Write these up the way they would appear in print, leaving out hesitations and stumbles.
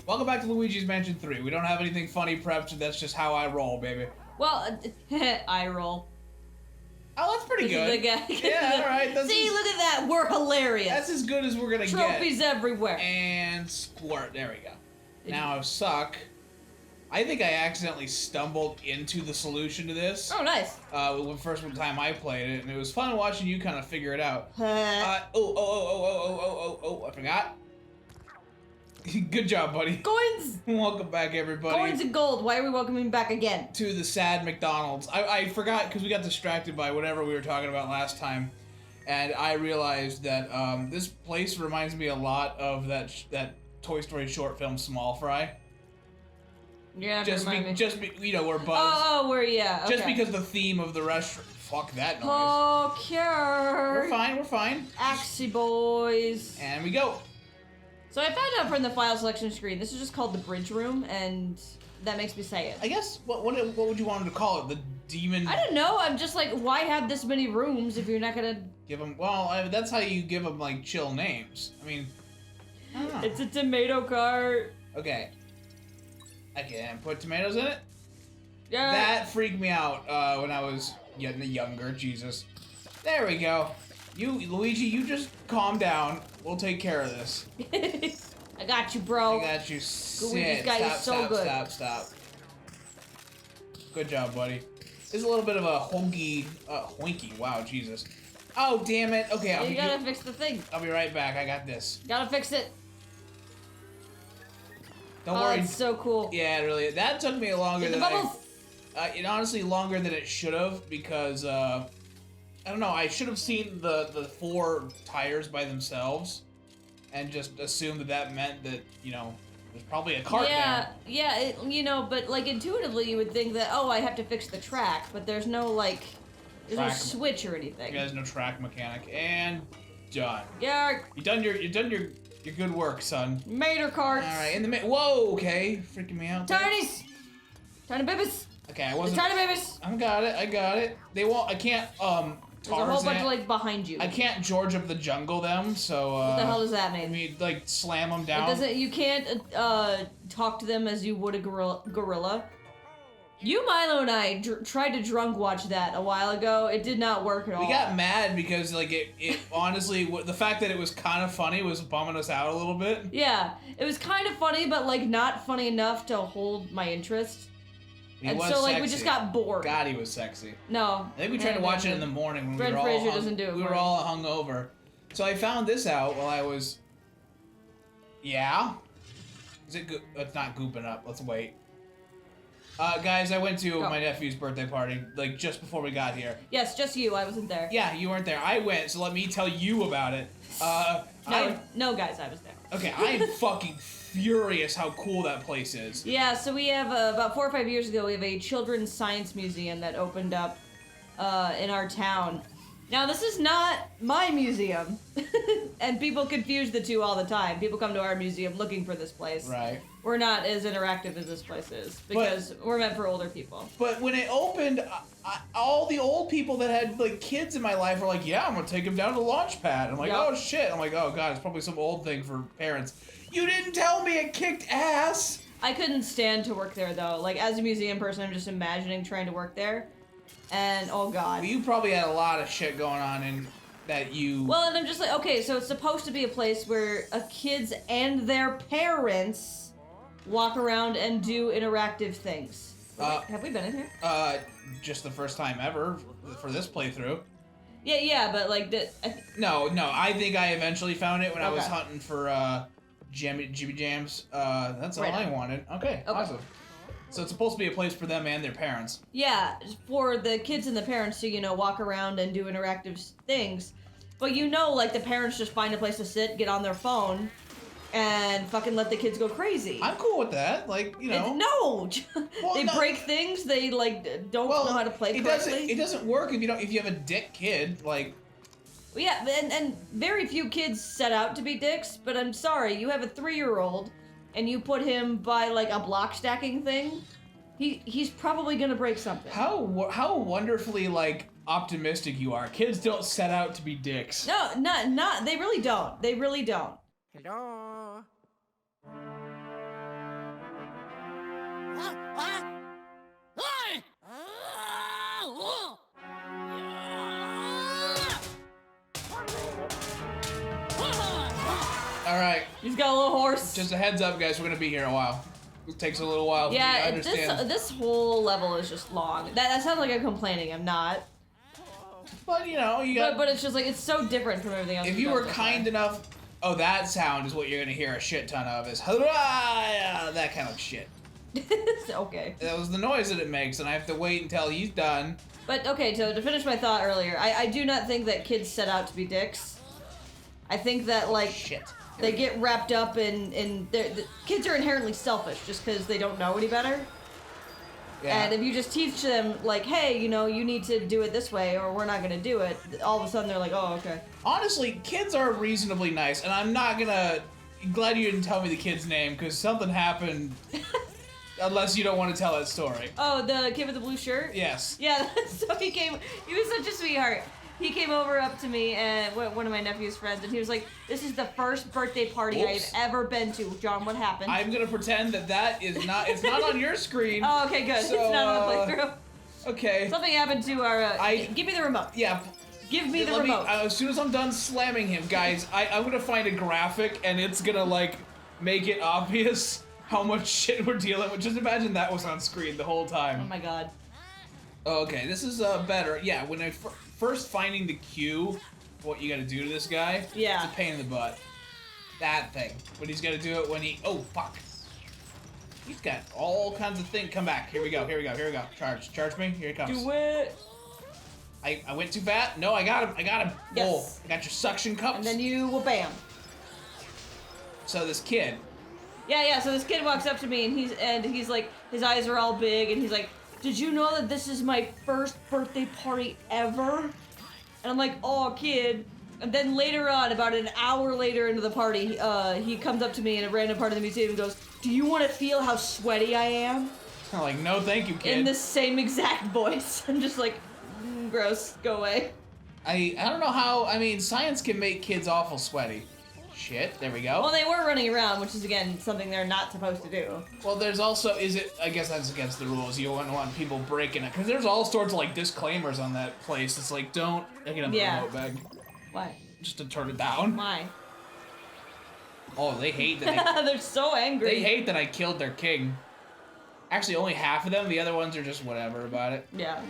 Welcome back to Luigi's Mansion 3. We don't have anything funny prepped, that's just how I roll, baby. Well, I roll. Oh, that's pretty good. Yeah, alright. See, look at that. We're hilarious. That's as good as we're gonna get. Trophies everywhere. And squirt. There we go. Now I suck. I think I accidentally stumbled into the solution to this. Oh, nice. The first time I played it, and it was fun watching you kind of figure it out. I forgot. Good job, buddy. Coins! Welcome back, everybody. Coins and gold. Why are we welcoming back again? To the sad McDonald's. I forgot because we got distracted by whatever we were talking about last time. And I realized that this place reminds me a lot of that Toy Story short film, Small Fry. Yeah, just you know, where Buzz. Oh, where yeah. Just because the theme of the restaurant. Fuck that noise. Oh, cure. We're fine. Axie boys. And we go. So I found out from the file selection screen, this is just called the bridge room, and that makes me say it. I guess, what would you want them to call it? The demon... I don't know, I'm just like, why have this many rooms if you're not gonna... Give them, well, that's how you give them, like, chill names. I mean, I don't know. It's a tomato cart. Okay. I can put tomatoes in it? Yeah. That freaked me out when I was younger, Jesus. There we go. Luigi, you just calm down. We'll take care of this. I got you, bro. I got you. Sit. Luigi's got you so good. Stop. Good job, buddy. This is a little bit of a hoinky. Wow, Jesus. Oh, damn it. Okay, you gotta fix the thing. I'll be right back. I got this. Gotta fix it. Don't worry. It's so cool. Yeah, it really. That took me longer than bubbles. It honestly longer than it should have because I don't know. I should have seen the 4 tires by themselves, and just assumed that meant that there's probably a cart there. Yeah. But like intuitively, you would think that I have to fix the track, but there's no no switch or anything. There's no track mechanic, and done. Yeah. You done your good work, son. Mater carts. All right, whoa, okay, freaking me out. Tinies. Tiny babies. Okay, I wasn't. The tiny babies. I got it. They won't. I can't. There's a whole bunch of behind you. I can't George of the Jungle them, so what the hell does that mean? I mean, slam them down. You can't talk to them as you would a gorilla. You, Milo, and I tried to drunk watch that a while ago. It did not work at all. We got mad because it honestly, the fact that it was kind of funny was bumming us out a little bit. Yeah, it was kind of funny, but not funny enough to hold my interest. And so sexy. we just got bored. God, he was sexy. No. I think we tried to watch it in the morning when Brent Fraser doesn't do it. We were all hungover. So I found this out while I was. Yeah. Is it? It's not gooping up. Let's wait. Guys, I went to my nephew's birthday party just before we got here. Yes, just you. I wasn't there. Yeah, you weren't there. I went, so let me tell you about it. No, guys, I was there. Okay, I'm fucking furious how cool that place is. Yeah, so we have about 4 or 5 years ago, we have a children's science museum that opened up in our town. Now, this is not my museum, and people confuse the two all the time. People come to our museum looking for this place. Right. We're not as interactive as this place is, because we're meant for older people. But when it opened, all the old people that had kids in my life were like, yeah, I'm gonna take them down to the launch pad. I'm like, oh shit. I'm like, oh god, it's probably some old thing for parents. You didn't tell me it kicked ass! I couldn't stand to work there, though. As a museum person, I'm just imagining trying to work there. And, oh god. Well, you probably had a lot of shit going on in that you... Well, and I'm just like, okay, so it's supposed to be a place where kids and their parents walk around and do interactive things. Have we been in here? Just the first time ever for this playthrough. Yeah, but No, I think I eventually found it when I was hunting for, Jimmy Jams. That's all I wanted. Okay, awesome. So it's supposed to be a place for them and their parents. Yeah, for the kids and the parents to, walk around and do interactive things. But the parents just find a place to sit, get on their phone, and fucking let the kids go crazy. I'm cool with that. No! They break things, they, don't know how to play correctly. It doesn't work if you have a dick kid, Yeah, and very few kids set out to be dicks, but I'm sorry, you have a 3-year-old, and you put him by, a block stacking thing, he's probably gonna break something. How wonderfully, optimistic you are. Kids don't set out to be dicks. No, not, they really don't. They really don't. Hello? All right. He's got a little horse. Just a heads up, guys. We're gonna be here a while. It takes a little while. Yeah, I understand. this whole level is just long. That sounds like I'm complaining. I'm not. But you know, you got. But it's just like it's so different from everything else. If you were kind enough, oh, that sound is what you're gonna hear a shit ton of. Is hurrah, that kind of shit. Okay. That was the noise that it makes, and I have to wait until he's done. But okay, to finish my thought earlier, I do not think that kids set out to be dicks. I think that like Shit. they get wrapped up in the kids are inherently selfish just because they don't know any better. Yeah. And if you just teach them like, hey, you know, you need to do it this way, or we're not gonna do it, all of a sudden they're like, oh, okay. Honestly, kids are reasonably nice, and I'm not gonna. Glad you didn't tell me the kid's name because something happened. Unless you don't want to tell that story. Oh, the kid with the blue shirt? Yes. Yeah, so he was such a sweetheart. He came over up to me and one of my nephew's friends, and he was like, this is the first birthday party Whoops. I've ever been to. John, what happened? I'm gonna pretend that is not. It's not on your screen. Oh, okay, good. So, it's not on the playthrough. Okay. Something happened to our, give me the remote. Yeah. Give me the Let remote. As soon as I'm done slamming him, guys, I'm gonna find a graphic, and it's gonna, like, make it obvious how much shit we're dealing with. Just imagine that was on screen the whole time. Oh my god. Okay, this is better. Yeah, when I first finding the cue, what you gotta do to this guy, Yeah. it's a pain in the butt. That thing. But he's gotta do it when he, oh, fuck. He's got all kinds of things. Come back. Here we go, here we go, here we go. Charge me. Here he comes. Do it. I went too fast. No, I got him. Yes. Oh, I got your suction cups. And then you will bam. So this kid. Yeah, so this kid walks up to me and he's like, his eyes are all big and he's like, did you know that this is my first birthday party ever? And I'm like, oh, kid. And then later on, about an hour later into the party, he comes up to me in a random part of the museum and goes, do you want to feel how sweaty I am? I'm like, no, thank you, kid. In the same exact voice. I'm just like, gross, go away. I don't know how, I mean, science can make kids awful sweaty. Shit, there we go. Well, they were running around, which is, again, something they're not supposed to do. Well, there's also, I guess that's against the rules. You wouldn't want people breaking it. Because there's all sorts of, like, disclaimers on that place. It's like, don't, I can have the remote bag. Why? Just to turn it down. Why? Oh, they hate that They're so angry. They hate that I killed their king. Actually, only half of them. The other ones are just whatever about it. Yeah.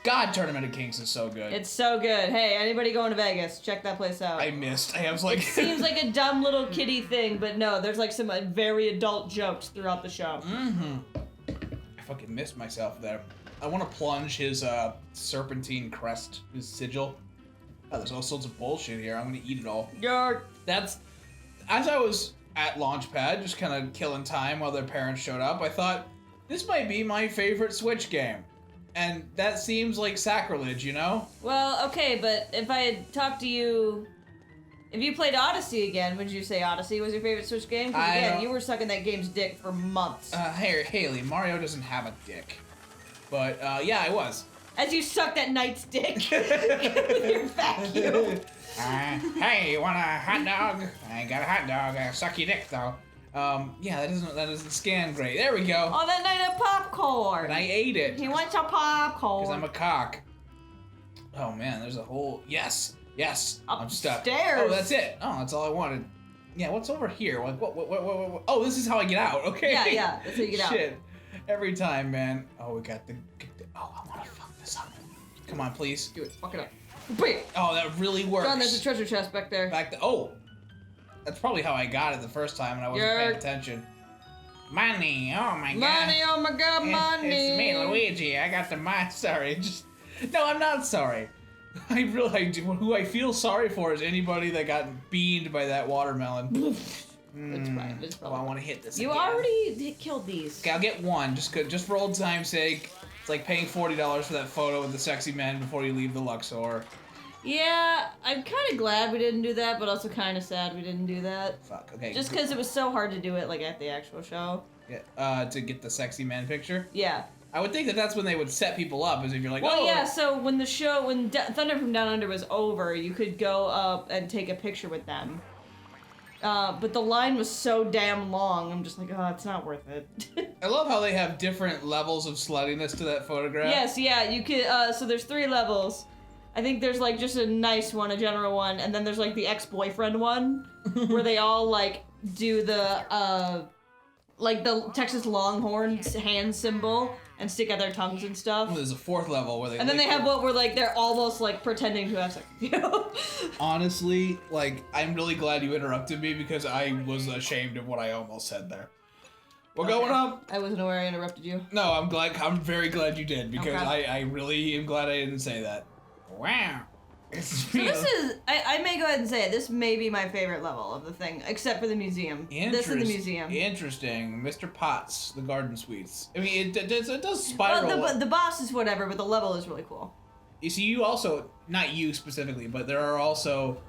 God, Tournament of Kings is so good. It's so good. Hey, anybody going to Vegas, check that place out. I missed. I was like... Seems like a dumb little kiddie thing, but no, there's like some very adult jokes throughout the show. Mm-hmm. I fucking missed myself there. I want to plunge his serpentine crest, his sigil. Oh, there's all sorts of bullshit here. I'm gonna eat it all. Yark. That's... As I was at Launchpad, just kind of killing time while their parents showed up, I thought, this might be my favorite Switch game. And that seems like sacrilege, you know? Well, okay, but if I had talked to you... If you played Odyssey again, would you say Odyssey was your favorite Switch game? Because again, you were sucking that game's dick for months. Hey, Haley, Mario doesn't have a dick. But, yeah, I was. As you sucked that knight's dick with your vacuum. Hey, you want a hot dog? I ain't got a hot dog. Suck your dick, though. Yeah, that doesn't scan great. There we go. Oh, that night of popcorn. And I ate it. He wants a popcorn. Because I'm a cock. Oh, man, there's a whole... Yes. I'm stuck. Upstairs. Oh, that's it. Oh, that's all I wanted. Yeah, what's over here? Like, what? Oh, this is how I get out. Okay. Yeah, that's how you get out. Shit. Every time, man. Oh, we got the... Oh, I want to fuck this up. Come on, please. Do it. Fuck it up. Wait. Oh, that really works. John, there's a treasure chest back there. Oh. That's probably how I got it the first time and I wasn't paying attention. Money, oh my god. Money, oh my god, money. It's me, Luigi. I got the money. Sorry. No, I'm not sorry. I really do. Who I feel sorry for is anybody that got beaned by that watermelon. That's right. Well, I want to hit this You again. already killed these. Okay, I'll get one, just for old time's sake. It's like paying $40 for that photo with the sexy men before you leave the Luxor. Yeah, I'm kind of glad we didn't do that, but also kind of sad we didn't do that. Fuck, okay. Just because it was so hard to do it, like, at the actual show. Yeah, to get the sexy man picture? Yeah. I would think that that's when they would set people up, as if you're like, well, oh. yeah, so when the show, Thunder from Down Under was over, you could go up and take a picture with them. But the line was so damn long, I'm just like, oh, it's not worth it. I love how they have different levels of sluttiness to that photograph. Yes, yeah, you could, so there's 3 levels. I think there's, like, just a nice one, a general one, and then there's, like, the ex-boyfriend one, where they all, like, do the, like, the Texas Longhorns hand symbol and stick out their tongues and stuff. There's a 4th level where they... And then they have what where, like, they're almost, like, pretending to have sex with you. Honestly, like, I'm really glad you interrupted me because I was ashamed of what I almost said there. What going on? I wasn't aware I interrupted you. No, I'm very glad you did because Okay. I really am glad I didn't say that. Wow. So this is, I may go ahead and say it, this may be my favorite level of the thing, except for the museum. This is the museum. Interesting. Mr. Potts, the garden suites. I mean, it does spiral. Well, the boss is whatever, but the level is really cool. You see, you also, not you specifically, but there are also,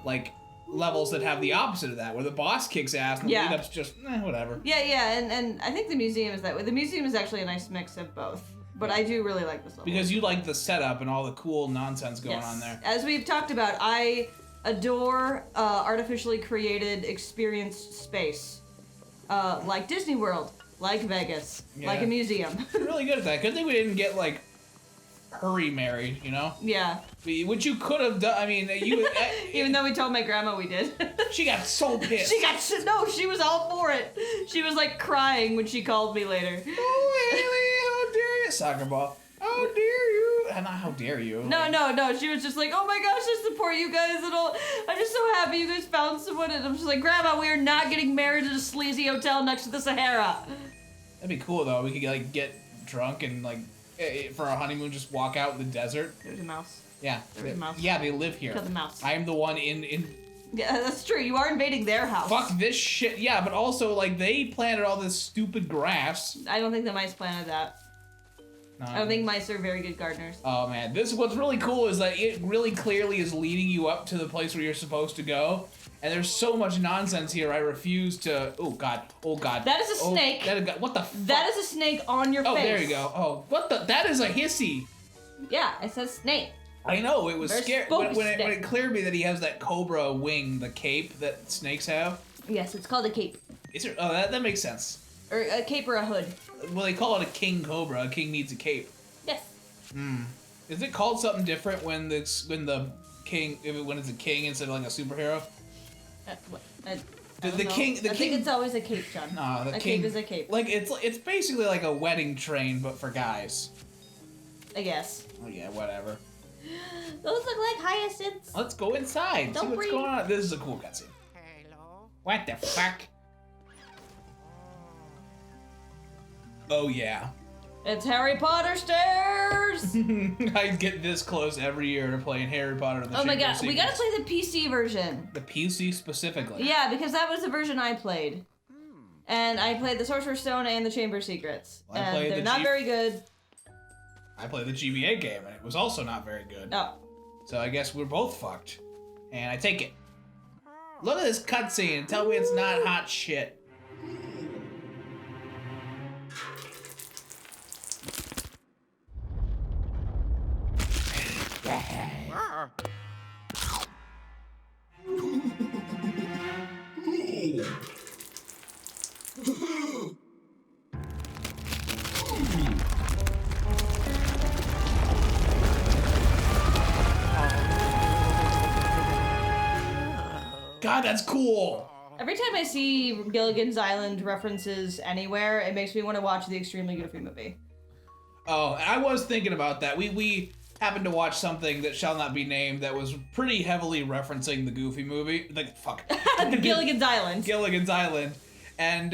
like, levels that have the opposite of that, where the boss kicks ass and the lead-up's just, whatever. Yeah, and I think the museum is that way. The museum is actually a nice mix of both. But I do really like this level. Because you like the setup and all the cool nonsense going on there. As we've talked about, I adore artificially created experienced space. Like Disney World, like Vegas, like a museum. You're really good at that. Good thing we didn't get, like, hurry married, you know? Yeah. Which you could have done. I mean, you... Even though we told my grandma we did. She got so pissed. No, she was all for it. She was, like, crying when she called me later. Oh, Haley, how dare you? Soccer ball. How dare you? Not how dare you. No. She was just like, oh my gosh, I support you guys and all. I'm just so happy you guys found someone. And I'm just like, Grandma, we are not getting married at a sleazy hotel next to the Sahara. That'd be cool, though. We could, like, get drunk and, like, for our honeymoon, just walk out in the desert. There's a mouse. Yeah. There's a mouse. Yeah, they live here. Kill the mouse. I am the one in... Yeah, that's true. You are invading their house. Fuck this shit. Yeah, but also, like, they planted all this stupid grass. I don't think the mice planted that. No. I don't think mice are very good gardeners. Oh, man. What's really cool is that it really clearly is leading you up to the place where you're supposed to go. And there's so much nonsense here, I refuse to... Oh, God. Oh, God. That is a snake. What the fuck? That is a snake on your face. Oh, there you go. Oh, what the... That is a hissy. Yeah, it says snake. I know, it was Very scary. spooky When snake. it cleared me that he has that cobra wing, the cape that snakes have. Yes, it's called a cape. Oh, that makes sense. Or a cape or a hood. Well, they call it a king cobra. A king needs a cape. Yes. Is it called something different when it's a king instead of like a superhero? I The king. think it's always a cape, John. No, the a king cape is a cape. Like it's basically like a wedding train, but for guys. I guess. Oh yeah, whatever. Those look like hyacinths. Let's go inside. Don't See what's breathe. going on. This is a cool cutscene. Hello. What the fuck? Oh yeah. It's Harry Potter stairs. I get this close every year to playing Harry Potter and the Oh my Chamber god, of we gotta Secrets. play the PC version. The PC specifically. Yeah, because that was the version I played. And I played the Sorcerer's Stone and the Chamber of Secrets. I And played they're the not very good. I played the GBA game and it was also not very good. Oh. So I guess we're both fucked. And I take it. Look at this cutscene and tell me it's not hot shit. Ah. God, that's cool. Every time I see Gilligan's Island references anywhere, it makes me want to watch the Extremely Goofy movie. Oh, I was thinking about that. We happened to watch something that shall not be named that was pretty heavily referencing the Goofy movie. Like, fuck. Gilligan's Island. Gilligan's Island. And,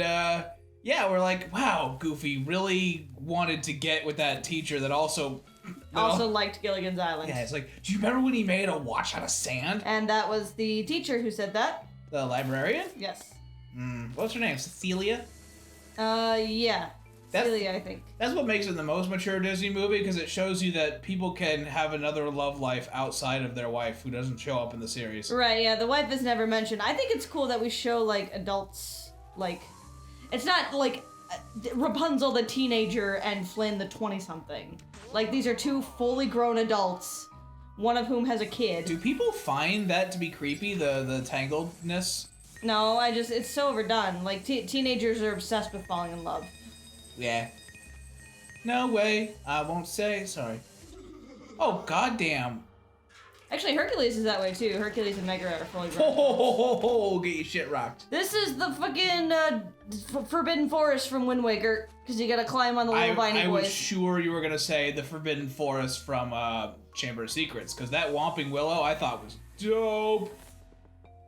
yeah, we're like, wow, Goofy really wanted to get with that teacher that also... Also liked Gilligan's Island. Yeah, it's like, do you remember when he made a watch out of sand? And that was the teacher who said that. The librarian? Yes. What's her name? Cecilia? Yeah. That's- Celia, I think. That's what makes it the most mature Disney movie, because it shows you that people can have another love life outside of their wife who doesn't show up in the series. Right, yeah, the wife is never mentioned. I think it's cool that we show, like, adults, like... It's not, like, Rapunzel the teenager and Flynn the 20-something. Like, these are two fully grown adults, one of whom has a kid. Do people find that to be creepy, the tangledness? No, it's so overdone. Like, teenagers are obsessed with falling in love. Yeah. No way. I won't say. Sorry. Oh, goddamn. Actually, Hercules is that way too. Hercules and Megara are fully Ho, grown. ho, ho, ho, ho, get your shit rocked. This is the fucking Forbidden Forest from Wind Waker, because you gotta climb on the little viney I boys. was sure you were gonna say the Forbidden Forest from Chamber of Secrets, because that Whomping Willow I thought was dope.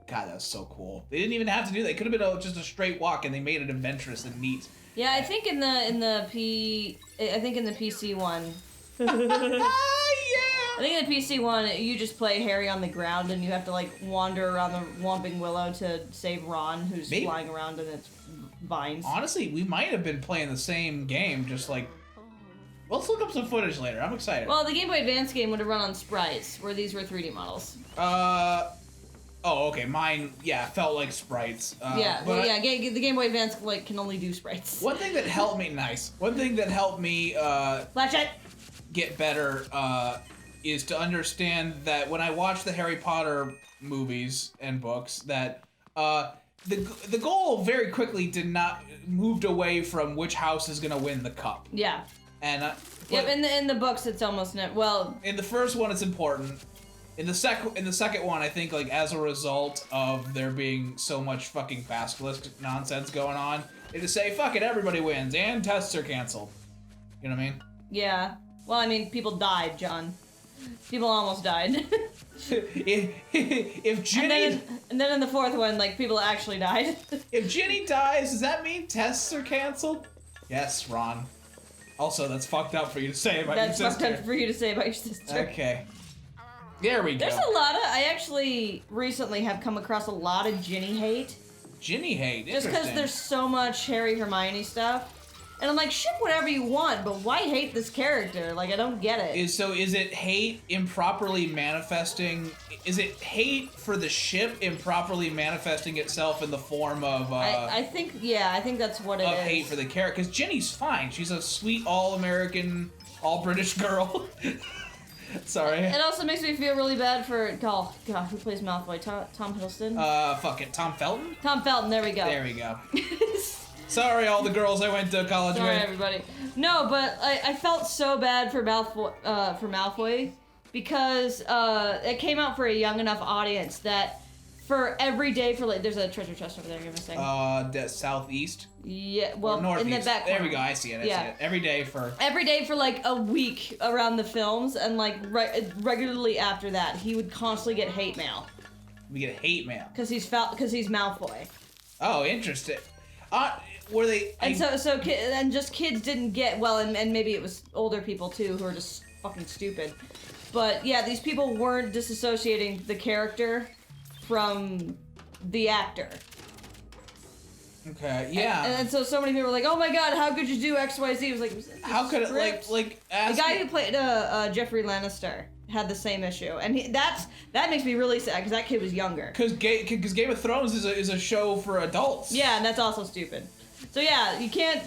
God, that was so cool. They didn't even have to do that. It could have been just a straight walk, and they made it adventurous and neat. Yeah, I think in the PC one. I think in the PC one, you just play Harry on the ground, and you have to like wander around the Whomping Willow to save Ron, who's flying around in its vines. Honestly, we might have been playing the same game, just like. Let's look up some footage later. I'm excited. Well, the Game Boy Advance game would have run on sprites, where these were 3D models. Oh, okay. Mine, felt like sprites. Yeah, well, the Game Boy Advance like can only do sprites. One thing that helped me, Flashlight. get better, is to understand that when I watch the Harry Potter movies and books, that the goal very quickly moved away from which house is gonna win the cup. Yeah. And yep. In the books, it's almost well. In the first one, it's important. In the second one, I think like as a result of there being so much fucking basilisk nonsense going on, they just say fuck it, everybody wins and tests are canceled. You know what I mean? Yeah. Well, I mean, people died, John. People almost died. If Ginny... And then in the fourth one, like, people actually died. If Ginny dies, does that mean tests are canceled? Yes, Ron. Also, that's fucked up for you to say about your sister. That's fucked up for you to say about your sister. Okay. There we go. There's a lot of... I actually recently have come across a lot of Ginny hate. Ginny hate? Just because there's so much Harry Hermione stuff. And I'm like, ship whatever you want, but why hate this character? Like, I don't get it. Is it hate improperly manifesting? Is it hate for the ship improperly manifesting itself in the form of? I think that's what it is. Of hate for the character, because Ginny's fine. She's a sweet, all-American, all-British girl. Sorry. It also makes me feel really bad for God, who plays Malfoy? Tom Hiddleston. Fuck it, Tom Felton. Tom Felton. There we go. There we go. Sorry, all the girls I went to college with. Sorry, everybody. No, but I felt so bad for Malfoy because it came out for a young enough audience that for every day for like there's a treasure chest over there. You're missing. The southeast. Yeah, well, northeast. in the back corner. There we go. I see it. I see it. Every day for like a week around the films, and like regularly after that, he would constantly get hate mail. We get hate mail because he's Malfoy. Oh, interesting. Were they? And and just kids didn't get well, and maybe it was older people too who are just fucking stupid. But yeah, these people weren't disassociating the character from the actor. Okay, yeah. And so many people were like, "Oh my god, how could you do X, Y, Z?" It was like, how could script? it like the guy who played Jeffrey Lannister had the same issue, and that makes me really sad because that kid was younger. Because Game of Thrones is a show for adults. Yeah, and that's also stupid. So yeah, you can't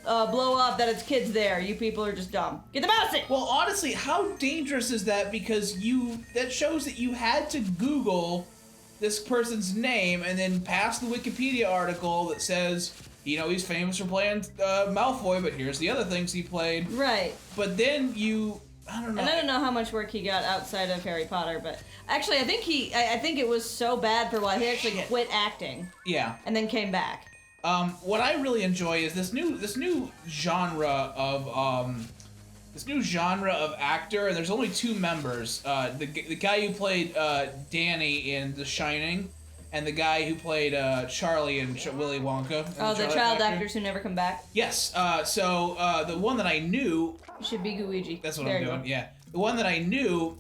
blow up that it's kids there. You people are just dumb. Get the mouse in! Well, honestly, how dangerous is that? Because that shows that you had to Google this person's name and then pass the Wikipedia article that says, he's famous for playing Malfoy, but here's the other things he played. Right. But then I don't know. And I don't know how much work he got outside of Harry Potter, but actually, I think it was so bad for a while he actually quit acting. Yeah. And then came back. What I really enjoy is this new genre of actor, and there's only two members. The guy who played Danny in The Shining, and the guy who played Charlie in Willy Wonka. Oh, the child actors who never come back. Yes. So the one that I knew should be Luigi. That's what I'm doing. Yeah. The one that I knew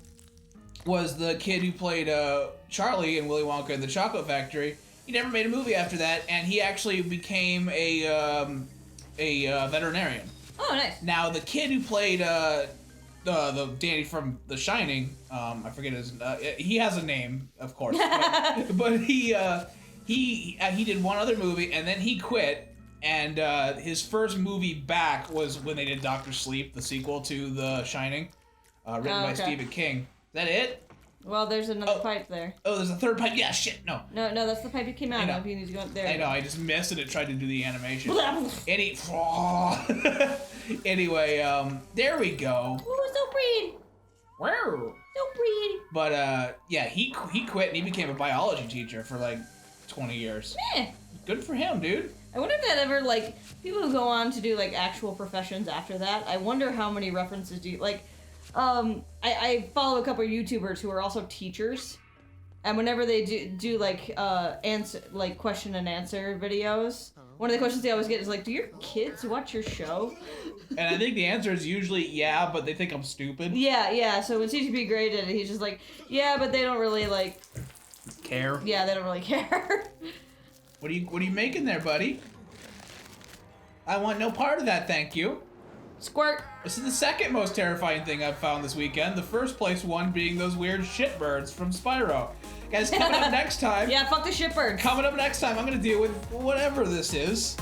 was the kid who played Charlie in Willy Wonka and the Chocolate Factory. He never made a movie after that, and he actually became a veterinarian. Oh, nice. Now, the kid who played the Danny from The Shining, I forget his. He has a name, of course, but he did one other movie, and then he quit. And his first movie back was when they did Dr. Sleep, the sequel to The Shining, written by Stephen King. Is that it? Well, there's another pipe there. Oh, there's a third pipe. Yeah, shit, no. No, that's the pipe you came out of. You need to go there. I know, I just missed and it tried to do the animation. Anyway, there we go. Oh, so pretty. Wow. So pretty. But, yeah, he quit and he became a biology teacher for, like, 20 years. Yeah. Good for him, dude. I wonder if that ever, like, people who go on to do, like, actual professions after that, I wonder how many references do you, like, I follow a couple of YouTubers who are also teachers, and whenever they do like, question and answer videos, one of the questions they always get is like, do your kids watch your show? And I think the answer is usually, yeah, but they think I'm stupid. Yeah, so when CGP graded it, he's just like, yeah, but they don't really, like... Care? Yeah, they don't really care. What are you making there, buddy? I want no part of that, thank you. Squirt. This is the second most terrifying thing I've found this weekend. The first place one being those weird shitbirds from Spyro. Guys, coming up next time... Yeah, fuck the shitbirds. Coming up next time, I'm gonna deal with whatever this is.